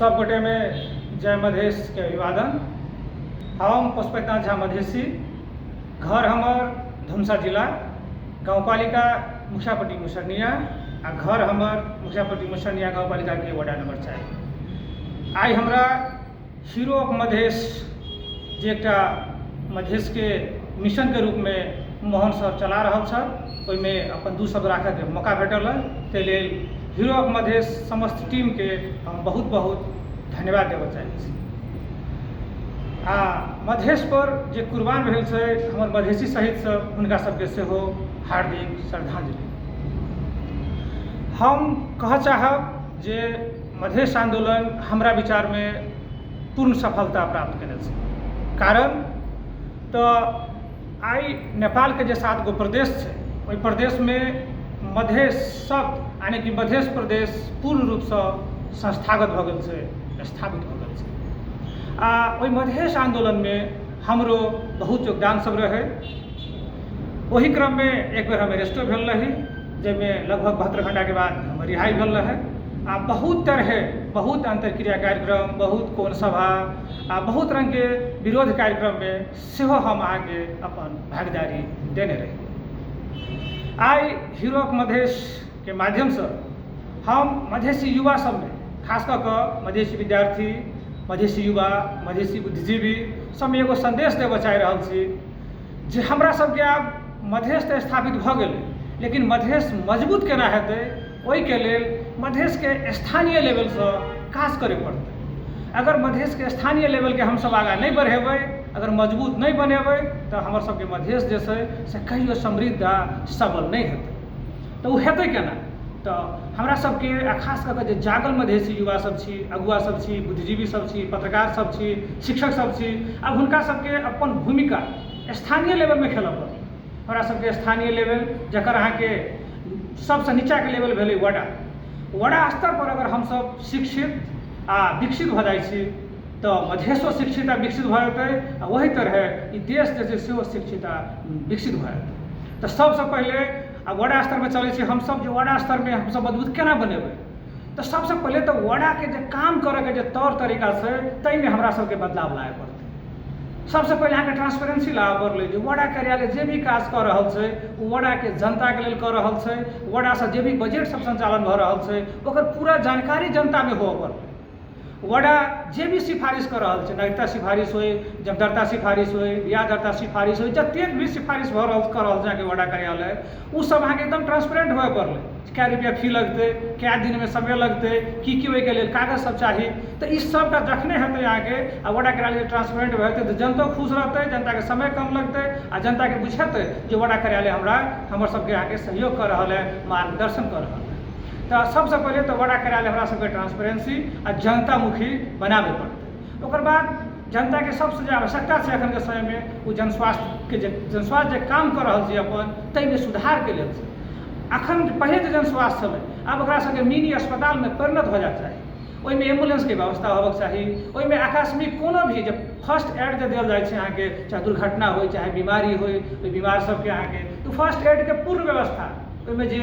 सब गोटे में जय मधेश के अभिवादन। हम पुष्पनाथ झा मधेसी, घर हमर धुमसा जिला, गाँवपालिका मुखियापट्टी मुसरनिया आ घर हमर मुखियापट्टी मुसरनिया गाँवपालिका के वार्ड नंबर 4। आई हमरा हीरो ऑफ मधेश जे एकटा मधेश के मिशन के रूप में मोहन सर चला रहल छल, ओहिमे अपन दू शब्द राखय के मौका भेटल है। ताहि लेल हीरो ऑफ मधेश समस्त टीम के हम बहुत बहुत धन्यवाद देबय चाहै छी। आ मधेश पर जे कुर्बान भेल छै हमर मधेसी सहित सब, हुनका सबके सेहो हार्दिक श्रद्धांजलि। हम कह चाहब जे मधेश आंदोलन हमरा विचार में पूर्ण सफलता प्राप्त केने छै। कारण तो आई नेपाल के जे 7 गो प्रदेश छै, ओहि प्रदेश में मधेश शब्द यानी कि मधेश प्रदेश पूर्ण रूप से संस्थागत भ गेल छै, स्थापित भ गेल छै। आ ओहि मधेश आंदोलन में हमरो बहुत योगदान सब रहे। वही क्रम में एक बेर हम अरेस्टो भेल रही, जाहिमें लगभग 72 घंटा के बाद हम रिहाई भेल रहे। आ बहुत तरह बहुत अंतरक्रिया कार्यक्रम, बहुत कोन सभा आ बहुत रंग के विरोध कार्यक्रम में सेहो हम आगे अपन भागीदारी देने रही। आई हीरो ऑफ मधेश के माध्यम से हम मधेसी युवा सब में, खास कर मधेसी विद्यार्थी, मधेसी युवा, मधेसी बुद्धिजीवी सब में एगो संदेश देबय चाहि रहल छी जे हमरा सबके आब मधेश तो स्थापित भ गेलै, लेकिन मधेश मजबूत केना हेतै, ओहि के लेल मधेश के स्थानीय लेवल से काज करे पड़तै। अगर मधेश के स्थानीय लेवल के हम सब आगा नहीं बढ़ेबै, अगर मजबूत नहीं बनेबै, तो हमर सबके मधेश जे छै से कहियो समृद्ध आ सबल नहीं हेतै। तो हेतै केना? तो हमरा सबके खास कऽ जे जागल मधेसी युवा सब छी, अगुआ सब छी, बुद्धिजीवी सब छी, पत्रकार सब छी, शिक्षक सब छी, अब हुनका सबके अपन भूमिका स्थानीय लेवल में खेलऽ पड़त। हमरा सबके स्थानीय लेवल जकर अहाँके सबसे नीचा के लेवल भेलै वड़ा स्तर पर अगर हम सब शिक्षित आ विकसित भ जाइ छी, तो मधेशो शिक्षित आ विकसित भ जेतै। आ वही तरह ई देश जे छै सेहो शिक्षित आ विकसित भ जेतै। तो सबसे पहले वड़ा स्तर में चलै छी हम सब, जो वड़ा स्तर में हम सब मजबूत केना बनेबै, तो सबसे पहले तो वड़ा के जे काम करे के जे तौर तरीका छै, तै में हमरा सबके बदलाव लाबे पड़तै। सबसे पहले अहाँके ट्रांसपेरेंसी लाबऽ पड़लै, जे वड़ा कार्यालय जे भी काज कऽ रहल छै ओ वड़ा के जनता के लेल कऽ रहल छै। वड़ा से जे भी बजट सब संचालन भऽ रहल छै ओकर पूरा जानकारी जनता में होबऽ पड़लै। वड़ा जे भी सिफारिश कर रहा है, नागरिकता सिफारिश हो, जमदरता सिफारिश हो, बियाह दरता सिफारिश हो, जतेक भी सिफारिश कर रहा है वड़ा कार्यालय, वो सब अहाँ एकदम ट्रांसपेरेंट होए पड़े। क्या रुपया फी लगते, क्या दिन में समय लगते, की ओहिके लेल कागज सब चाहिए, तो इस सबटा जखने हेतै अहाँके आ वड़ा कार्यालय ट्रांसपेरेंट हेतै तो जनतो खुश रहतै, जनता के समय कम लगतै आ जनता के बुझेतै जे वड़ा कार्यालय हमर सबके अहाँके सहयोग कर रहा है, मार्गदर्शन कर रहा है। तो सबसे पहले तो वड़ा कार्यालय हमरा सबके ट्रांसपेरेंसी आ जनतामुखी बनाबे पड़तै। ओकर बाद जनता के सबसे जे आवश्यकता छै एखन के समय में, वो जनस्वास्थ्य जे काम कर रहल छै अपन, ताहिमे सुधार के लेल छै। अखन पहले जो जनस्वास्थ्य छलै, आब ओकरा सबके मिनी अस्पताल में परिणत हो जाए चाही। ओहिमे एम्बुलेंस के व्यवस्था होबक चाही। ओहिमे आकस्मिक कोनो भी जब फर्स्ट एड जे देल जाइ छै अहाँके, चाहे दुर्घटना हो, चाहे बीमारी हो, ओहि बीमार सबके अहाँके तो फर्स्ट एड के पूर्ण व्यवस्था, ओहिमे जे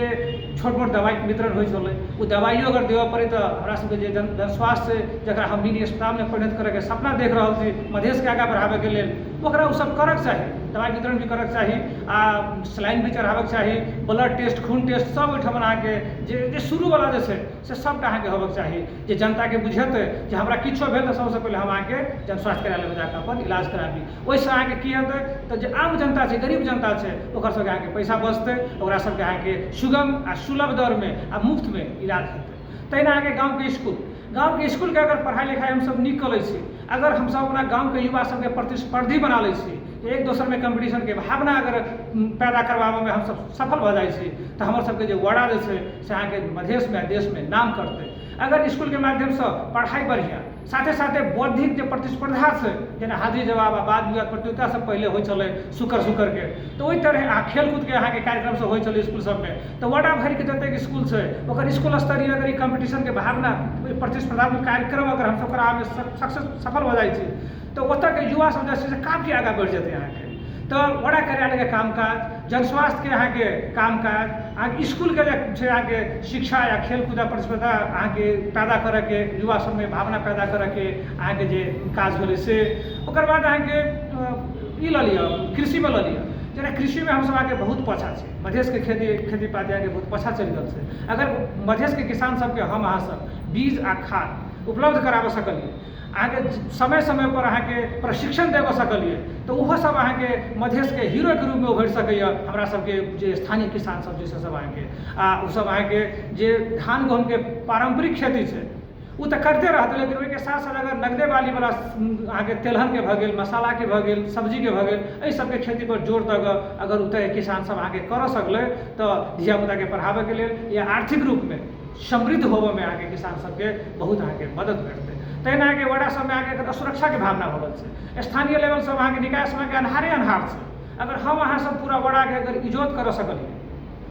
छोट मोट दवाई के वितरण होइ छलै, वो दवाइयो अगर देबऽ पड़े तो हमरा सबके जे जन स्वास्थ्य जकरा हम मिनी अस्पताल में परिणत करे के सपना देख रहल छी मधेश के आगा बढ़ावे के लेल, ओकरा उ सब करक चाही। दवाई वितरण भी करक चाही, आ सलाइन भी चढ़ाबक चाही, ब्लड टेस्ट, खून टेस्ट सब ओहिठाम अहाँके जे शुरू वाला जे छै से सबटा अहाँके होबक चाही, जे जनता के बुझेतै जे हमरा किछो भेल तो सबसे पहले हम अहाँके जन स्वास्थ्य कार्यालय में जाकर अपन इलाज कराबी। ओहिसँ अहाँके की हेतै तो जे आम जनता छै, गरीब जनता छै, ओकर सबके अहाँके पैसा बचतै, ओकरा सबके अहाँके सुगम आ सुलभ दर में आ मुफ्त में इलाज हेतै। तहिना अहाँके गाँव के स्कूल के अगर पढ़ाई लिखाई हम सब नीक करै छी, अगर हम सब अपना गाँव के युवा सबके प्रतिस्पर्धी बना लै छी, एक दोसर में कंपटीशन के भावना अगर पैदा करवाबे में हम सब सफल भ जाइ छी, तो हमर सबके जे वड़ा जे छै से अहाँके मधेश में देश में नाम करतै। अगर स्कूल के माध्यम से पढ़ाई बढ़िया, साथे साथे बौद्धिक जे प्रतिस्पर्धा छै, जेना हाजिरी जवाब आ वाद विवाद प्रतियोगिता सब पहले होइ छलै शुक्र के, तो ओहि तरह आ खेलकूद के अहाँके कार्यक्रम सब होइ छलै स्कूल सब में। तो वड़ा भरि के जतेक स्कूल छै ओकर स्कूल स्तरीय अगर ई कंपटीशन के भावना, प्रतिस्पर्धात्मक कार्यक्रम अगर हम सब कराबे सक्सेस सफल हो जाइ छी, तो ओतऽ के युवा सब जे छै से काफी आगाँ बढ़ि जेतै अहाँके। तो वड़ा कार्यालय के कामकाज, जनस्वास्थ्य के अहाँके कामकाज अहाँके स्कूलके जे छै अहाँके शिक्षा या खेलकूद प्रतिस्पर्धा अहाँके पैदा करैके युवा सबमे भावना पैदा करैके अहाँके जे काज भेलै से। ओकर बाद अहाँके ई लऽ लिअ कृषिमे लऽ लिअ, जेना कृषिमे हमसब अहाँके बहुत पाछा छी, मधेशके खेती पाती अहाँके बहुत पाछा चलि रहल छै। अगर मधेशके किसान सबके हम अहाँसब बीज आ खाद उपलब्ध कराबऽ सकलिए, अहाँके समय समय पर अहाँके प्रशिक्षण देबऽ सकलिए, तऽ ओहो सब अहाँके मधेशके हीरोके रूपमे उभरि सकैए। हमरा सबके जे स्थानीय किसान सब जैसे सब अहाँके ओ सब अहाँके जे धान गहूँमके पारम्परिक खेती छै वो तऽ करते रहतै, लेकिन ओहिके साथ साथ अगर नगदे वाली वाला अहाँके तेलहनके भऽ गेल, मसालाके भऽ गेल, सब्जीके भऽ गेल, एहि सबके खेती पर जोर दऽ कऽ अगर ओतऽ किसान सब अहाँके करऽ सकलै तऽ धियापुताके पढ़ाबैके लेल या आर्थिक रूपमे समृद्ध होबऽमे अहाँके किसान सबके बहुत अहाँके मदद भेटतै। तहिना अहाँके वड़ा सबमे अहाँके असुरक्षाके भावना भऽ छै, स्थानीय लेवल सब अहाँके निकाय सबके अन्हारे अन्हार छै। अगर हम अहाँ सब पूरा वड़ाके अगर इजोत करऽ सकलिए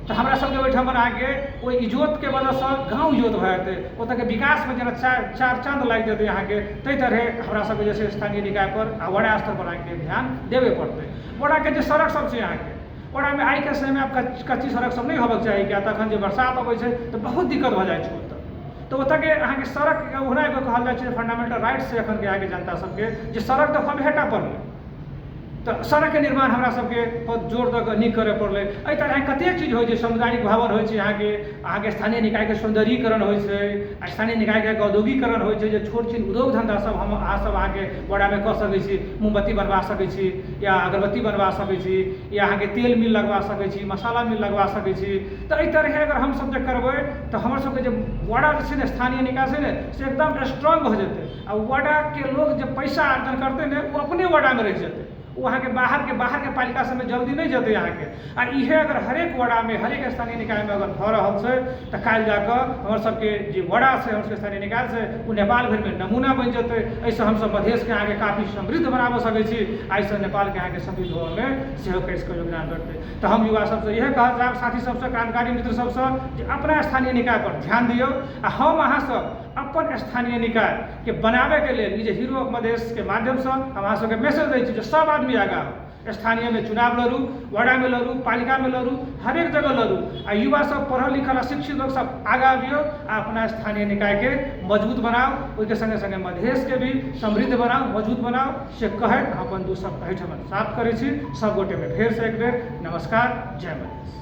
तऽ हमरा सबके ओहिठाम अहाँके ओहि इजोतके वजहसँ गाँव इजोत भऽ जेतै, ओतऽके विकासमे जेना चार चाँद लागि जेतै अहाँके। ताहि तरह हमरा सबके जे छै स्थानीय निकाय पर आ वड़ा स्तर पर अहाँके ध्यान देबे पड़तै। वड़ाके जे सड़क सब छै अहाँके वड़ामे आइके समयमे आब कच्ची सड़क सब नहि होबऽके चाही, किया तऽ एखन जे बरसात अबै छै तऽ बहुत दिक्कत भऽ जाइ छै ओतऽ। तो ओतऽके अहाँके सड़क ओहना एगो कहल जाइ छै फंडामेंटल राइट छै एखनके अहाँके जनता सबके, जे सड़क तऽ हेबे पड़लै, तऽ सड़कके निर्माण हमरा सबके जोर दऽ कऽ नीक करऽ पड़लै। एहि तरह कतेक चीज होइ छै, सामुदायिक भवन होइ छै अहाँके स्थानीय निकायके सौन्दर्यीकरण होइ छै, स्थानीय निकायके औद्योगिकरण होइ छै, जे छोट छिन उद्योग धंधा सब हम अहाँ सब अहाँके वड़ामे कऽ सकै छी। मोमबत्ती बनवा सकै छी या अगरबत्ती बनवा सकै छी या अहाँके तेल मिल लगवा सकै छी, मसाला मिल लगवा सकै छी। तऽ एहि तरह अगर हमसब जे करबै तऽ हमर सबके जे वड़ा जे छै ने स्थानीय निकाय छै ने से एकदम स्ट्रांग भऽ जेतै। आ वड़ाके लोग जे पैसा अर्जन करतै ने वो अपने वड़ामे रहि जेतै, वो अहाँके बाहरके पालिका सबमे जल्दी नहीं जेतै अहाँके। आ इहे अगर हरेक वड़ामे हरेक स्थानीय निकायमे अगर भऽ रहल छै तऽ काल्हि जाकऽ हमर सबके जे वड़ा छै हमर सबके स्थानीय निकाय छै वो नेपाल भरिमे नमूना बनि जेतै। एहिसँ हमसब मधेशके अहाँके काफी समृद्ध बनाबऽ सकै छी, एहिसँ नेपालके अहाँके समृद्ध होबऽमे सेहो कृषिके योगदान रहतै। तऽ हम युवा सबसँ इएह कहऽ चाहब, साथी सबसँ, क्रांतिकारी मित्र सबसँ, जे अपना स्थानीय निकाय पर ध्यान दियौ। आ हम अहाँ सब अपन स्थानीय निकायके बनाबैके लेल ई जे हीरो मधेशके माध्यमसँ हम अहाँ सबके मैसेज दै छी जे सब आदमी आगाँ हो, स्थानीयमे चुनाव लड़ू, वड़ामे लड़ू, पालिकामे लड़ू, हरेक जगह लड़ू। आ युवा सब पढ़ल लिखल आ शिक्षित लोग सब आगाँ आबियौ आ अपना स्थानीय निकायके मजबूत बनाओ, ओहिके संगे संगे मधेशके भी समृद्ध बनाओ, मजबूत बनाओ। से कहैत हम अपन दू शब्द एहिठाम समाप्त करै छी। सब गोटेमे फेरसँ एक बेर नमस्कार, जय मधेश।